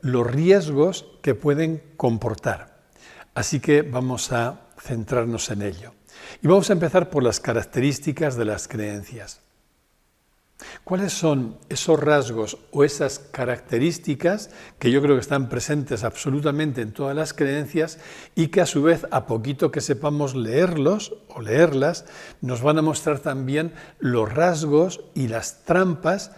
los riesgos que pueden comportar. Así que vamos a centrarnos en ello. Y vamos a empezar por las características de las creencias. ¿Cuáles son esos rasgos o esas características que yo creo que están presentes absolutamente en todas las creencias y que a su vez, a poquito que sepamos leerlos o leerlas, nos van a mostrar también los rasgos y las trampas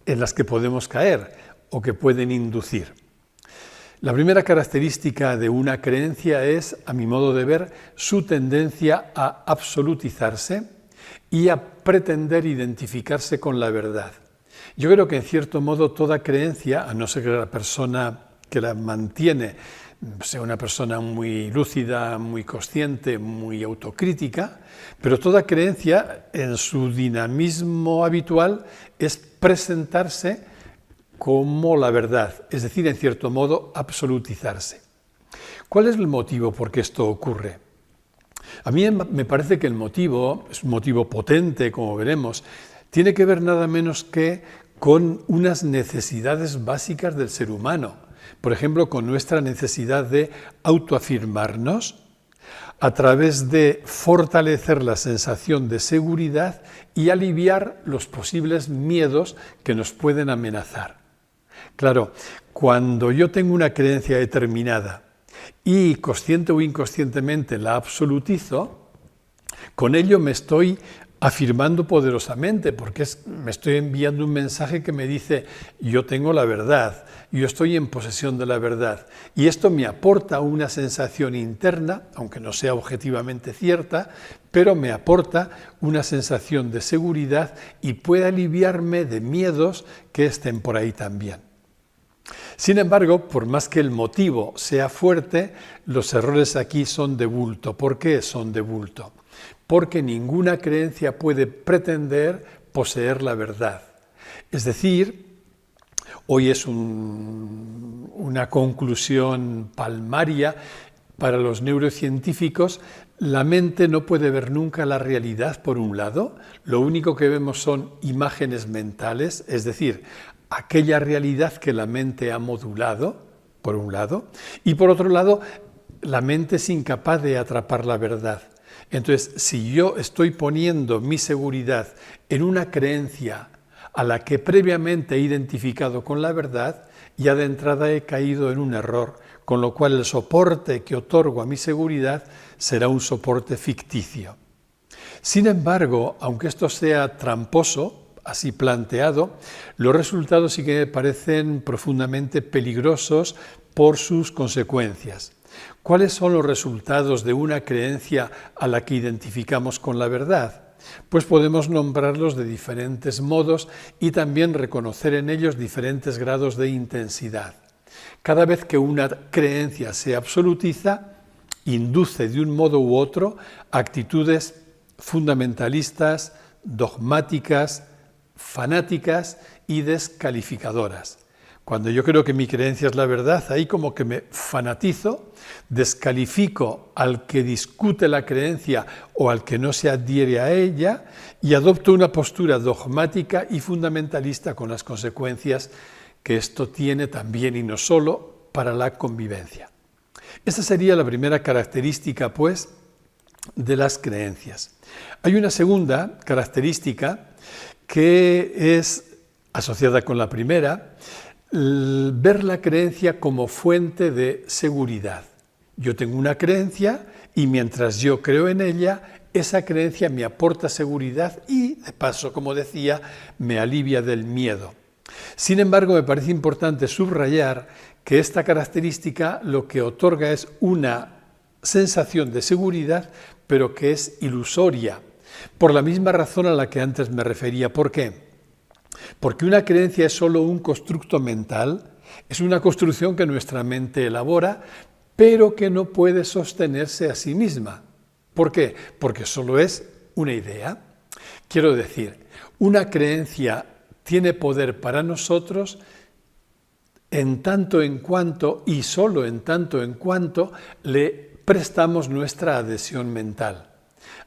en las que podemos caer o que pueden inducir? La primera característica de una creencia es, a mi modo de ver, su tendencia a absolutizarse y a pretender identificarse con la verdad. Yo creo que en cierto modo toda creencia, a no ser que la persona que la mantiene sea una persona muy lúcida, muy consciente, muy autocrítica, pero toda creencia en su dinamismo habitual es presentarse como la verdad, es decir, en cierto modo, absolutizarse. ¿Cuál es el motivo por qué esto ocurre? A mí me parece que el motivo, es un motivo potente, como veremos, tiene que ver nada menos que con unas necesidades básicas del ser humano. Por ejemplo, con nuestra necesidad de autoafirmarnos a través de fortalecer la sensación de seguridad y aliviar los posibles miedos que nos pueden amenazar. Claro, cuando yo tengo una creencia determinada y consciente o inconscientemente la absolutizo, con ello me estoy afirmando poderosamente, porque me estoy enviando un mensaje que me dice: yo tengo la verdad, yo estoy en posesión de la verdad. Y esto me aporta una sensación interna, aunque no sea objetivamente cierta, pero me aporta una sensación de seguridad y puede aliviarme de miedos que estén por ahí también. Sin embargo, por más que el motivo sea fuerte, los errores aquí son de bulto. ¿Por qué son de bulto? Porque ninguna creencia puede pretender poseer la verdad. Es decir, hoy es una conclusión palmaria para los neurocientíficos, la mente no puede ver nunca la realidad por un lado, lo único que vemos son imágenes mentales, es decir, aquella realidad que la mente ha modulado, por un lado, y por otro lado, la mente es incapaz de atrapar la verdad. Entonces, si yo estoy poniendo mi seguridad en una creencia a la que previamente he identificado con la verdad, ya de entrada he caído en un error, con lo cual el soporte que otorgo a mi seguridad será un soporte ficticio. Sin embargo, aunque esto sea tramposo, así planteado, los resultados sí que me parecen profundamente peligrosos por sus consecuencias. ¿Cuáles son los resultados de una creencia a la que identificamos con la verdad? Pues podemos nombrarlos de diferentes modos y también reconocer en ellos diferentes grados de intensidad. Cada vez que una creencia se absolutiza, induce de un modo u otro actitudes fundamentalistas, dogmáticas, fanáticas y descalificadoras. Cuando yo creo que mi creencia es la verdad, ahí como que me fanatizo, descalifico al que discute la creencia o al que no se adhiere a ella y adopto una postura dogmática y fundamentalista con las consecuencias que esto tiene también y no solo para la convivencia. Esta sería la primera característica, pues, de las creencias. Hay una segunda característica que es asociada con la primera, ver la creencia como fuente de seguridad. Yo tengo una creencia y mientras yo creo en ella, esa creencia me aporta seguridad y, de paso, como decía, me alivia del miedo. Sin embargo, me parece importante subrayar que esta característica lo que otorga es una sensación de seguridad, pero que es ilusoria, por la misma razón a la que antes me refería. ¿Por qué? Porque una creencia es solo un constructo mental, es una construcción que nuestra mente elabora, pero que no puede sostenerse a sí misma. ¿Por qué? Porque solo es una idea. Quiero decir, una creencia tiene poder para nosotros en tanto en cuanto, y solo en tanto en cuanto, le prestamos nuestra adhesión mental.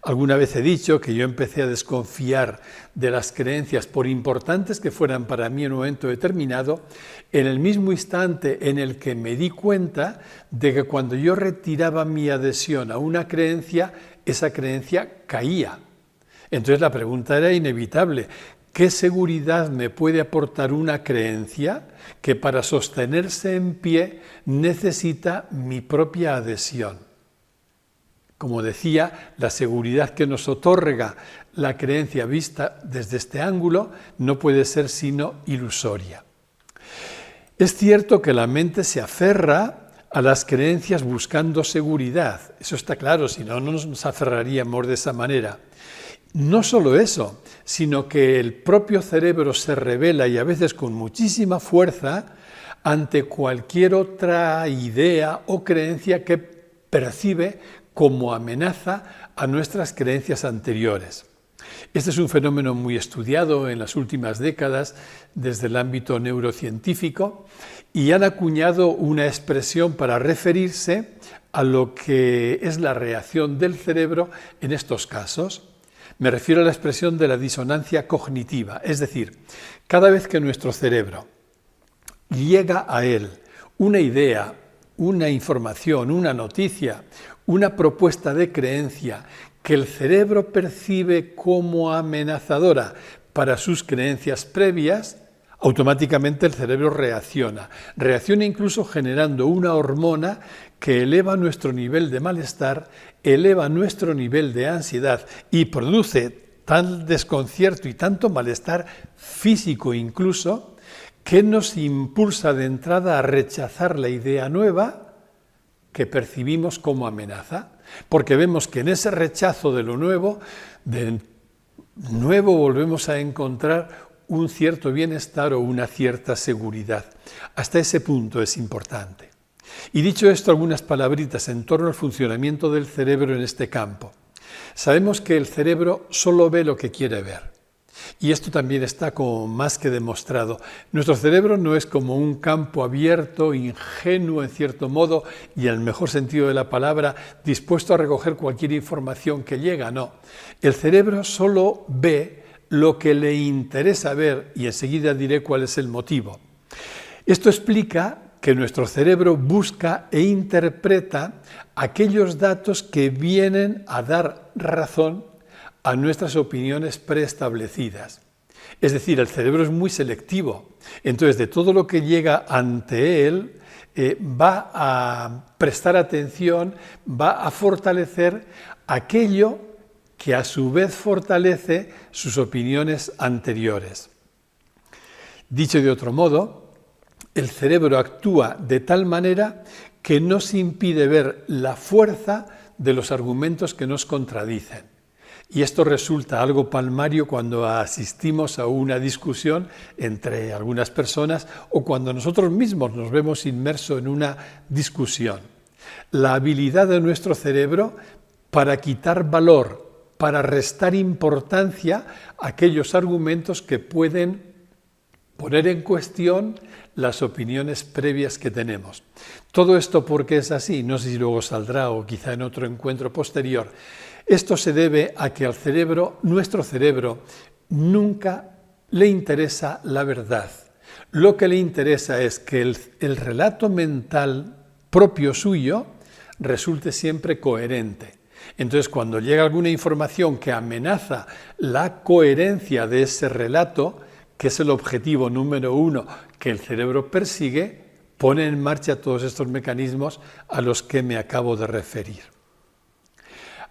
Alguna vez he dicho que yo empecé a desconfiar de las creencias, por importantes que fueran para mí en un momento determinado, en el mismo instante en el que me di cuenta de que cuando yo retiraba mi adhesión a una creencia, esa creencia caía. Entonces la pregunta era inevitable. ¿Qué seguridad me puede aportar una creencia que para sostenerse en pie necesita mi propia adhesión? Como decía, la seguridad que nos otorga la creencia vista desde este ángulo no puede ser sino ilusoria. Es cierto que la mente se aferra a las creencias buscando seguridad. Eso está claro, si no, no nos aferraríamos de esa manera. No solo eso, sino que el propio cerebro se revela, y a veces con muchísima fuerza, ante cualquier otra idea o creencia que percibe como amenaza a nuestras creencias anteriores. Este es un fenómeno muy estudiado en las últimas décadas desde el ámbito neurocientífico y han acuñado una expresión para referirse a lo que es la reacción del cerebro en estos casos. Me refiero a la expresión de la disonancia cognitiva, es decir, cada vez que nuestro cerebro llega a él una idea, una información, una noticia, una propuesta de creencia que el cerebro percibe como amenazadora para sus creencias previas, automáticamente el cerebro reacciona. Reacciona incluso generando una hormona que eleva nuestro nivel de malestar, eleva nuestro nivel de ansiedad y produce tal desconcierto y tanto malestar físico incluso, que nos impulsa de entrada a rechazar la idea nueva que percibimos como amenaza, porque vemos que en ese rechazo de lo nuevo, de nuevo volvemos a encontrar un cierto bienestar o una cierta seguridad. Hasta ese punto es importante. Y dicho esto, algunas palabritas en torno al funcionamiento del cerebro en este campo. Sabemos que el cerebro solo ve lo que quiere ver. Y esto también está como más que demostrado. Nuestro cerebro no es como un campo abierto, ingenuo en cierto modo, y en el mejor sentido de la palabra, dispuesto a recoger cualquier información que llega, no. El cerebro solo ve lo que le interesa ver, y enseguida diré cuál es el motivo. Esto explica que nuestro cerebro busca e interpreta aquellos datos que vienen a dar razón a nuestras opiniones preestablecidas. Es decir, el cerebro es muy selectivo. Entonces, de todo lo que llega ante él, va a prestar atención, va a fortalecer aquello que a su vez fortalece sus opiniones anteriores. Dicho de otro modo, el cerebro actúa de tal manera que nos impide ver la fuerza de los argumentos que nos contradicen. Y esto resulta algo palmario cuando asistimos a una discusión entre algunas personas o cuando nosotros mismos nos vemos inmersos en una discusión. La habilidad de nuestro cerebro para quitar valor, para restar importancia a aquellos argumentos que pueden poner en cuestión las opiniones previas que tenemos. Todo esto, ¿por qué es así? No sé si luego saldrá o quizá en otro encuentro posterior. Esto se debe a que al cerebro, nuestro cerebro, nunca le interesa la verdad. Lo que le interesa es que el relato mental propio suyo resulte siempre coherente. Entonces, cuando llega alguna información que amenaza la coherencia de ese relato, que es el objetivo número uno que el cerebro persigue, pone en marcha todos estos mecanismos a los que me acabo de referir.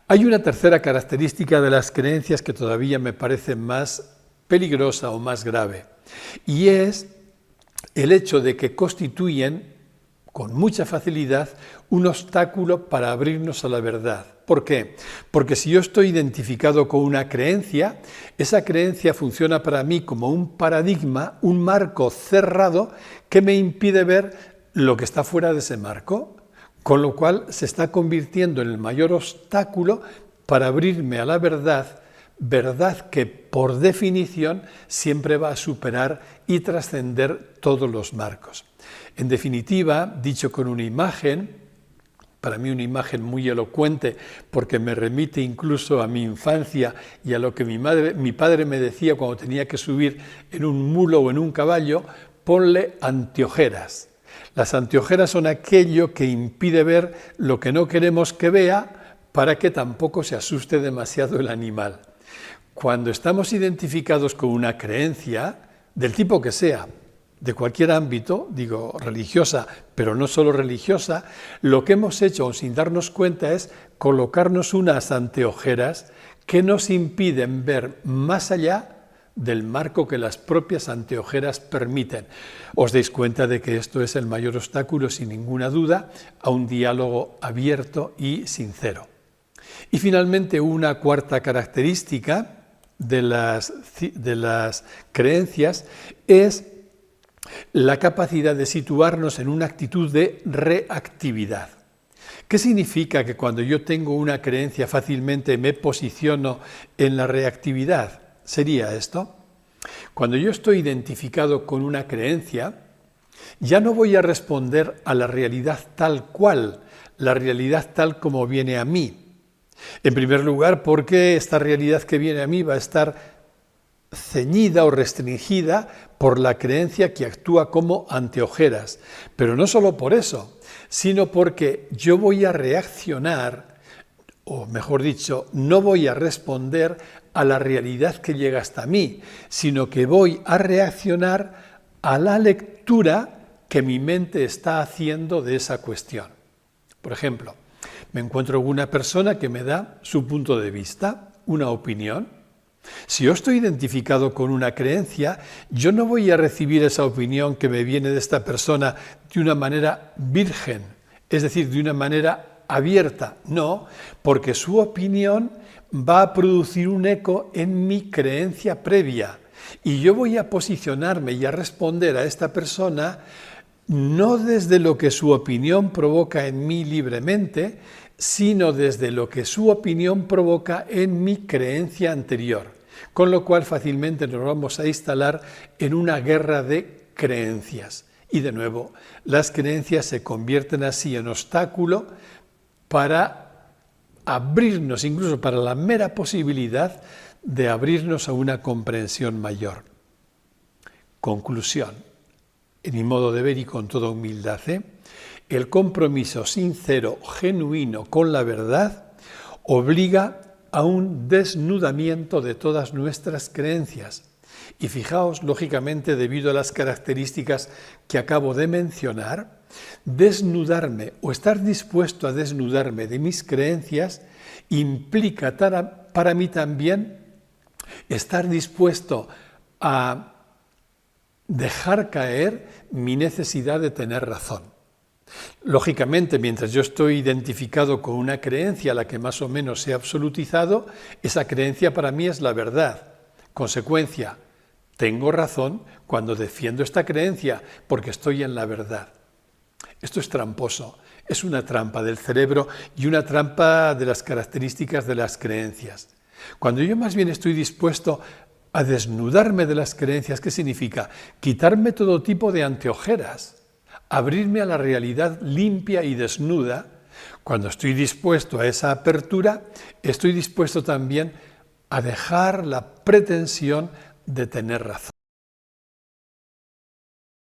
Hay una tercera característica de las creencias que todavía me parece más peligrosa o más grave, y es el hecho de que constituyen con mucha facilidad un obstáculo para abrirnos a la verdad. ¿Por qué? Porque si yo estoy identificado con una creencia, esa creencia funciona para mí como un paradigma, un marco cerrado que me impide ver lo que está fuera de ese marco, con lo cual se está convirtiendo en el mayor obstáculo para abrirme a la verdad, verdad que por definición siempre va a superar y trascender todos los marcos. En definitiva, dicho con una imagen, para mí una imagen muy elocuente porque me remite incluso a mi infancia y a lo que mi padre me decía cuando tenía que subir en un mulo o en un caballo: ponle anteojeras. Las anteojeras son aquello que impide ver lo que no queremos que vea para que tampoco se asuste demasiado el animal. Cuando estamos identificados con una creencia, del tipo que sea, de cualquier ámbito, digo religiosa, pero no solo religiosa, lo que hemos hecho sin darnos cuenta es colocarnos unas anteojeras que nos impiden ver más allá del marco que las propias anteojeras permiten. Os dais cuenta de que esto es el mayor obstáculo, sin ninguna duda, a un diálogo abierto y sincero. Y finalmente, una cuarta característica de las creencias es la capacidad de situarnos en una actitud de reactividad. ¿Qué significa que cuando yo tengo una creencia fácilmente me posiciono en la reactividad? ¿Sería esto? Cuando yo estoy identificado con una creencia, ya no voy a responder a la realidad tal cual, la realidad tal como viene a mí. En primer lugar, porque esta realidad que viene a mí va a estar ceñida o restringida por la creencia que actúa como anteojeras. Pero no solo por eso, sino porque yo voy a reaccionar, o mejor dicho, no voy a responder a la realidad que llega hasta mí, sino que voy a reaccionar a la lectura que mi mente está haciendo de esa cuestión. Por ejemplo, me encuentro con una persona que me da su punto de vista, una opinión. Si yo estoy identificado con una creencia, yo no voy a recibir esa opinión que me viene de esta persona de una manera virgen, es decir, de una manera abierta. No, porque su opinión va a producir un eco en mi creencia previa y yo voy a posicionarme y a responder a esta persona no desde lo que su opinión provoca en mí libremente, sino desde lo que su opinión provoca en mi creencia anterior. Con lo cual fácilmente nos vamos a instalar en una guerra de creencias. Y de nuevo, las creencias se convierten así en obstáculo para abrirnos, incluso para la mera posibilidad de abrirnos a una comprensión mayor. Conclusión, en mi modo de ver y con toda humildad, el compromiso sincero, genuino con la verdad, obliga a un desnudamiento de todas nuestras creencias. Y fijaos, lógicamente, debido a las características que acabo de mencionar, desnudarme o estar dispuesto a desnudarme de mis creencias implica para mí también estar dispuesto a dejar caer mi necesidad de tener razón. Lógicamente, mientras yo estoy identificado con una creencia a la que más o menos he absolutizado, esa creencia para mí es la verdad. Consecuencia, tengo razón cuando defiendo esta creencia porque estoy en la verdad. Esto es tramposo, es una trampa del cerebro y una trampa de las características de las creencias. Cuando yo más bien estoy dispuesto a desnudarme de las creencias, ¿qué significa? Quitarme todo tipo de anteojeras, abrirme a la realidad limpia y desnuda. Cuando estoy dispuesto a esa apertura, estoy dispuesto también a dejar la pretensión de tener razón.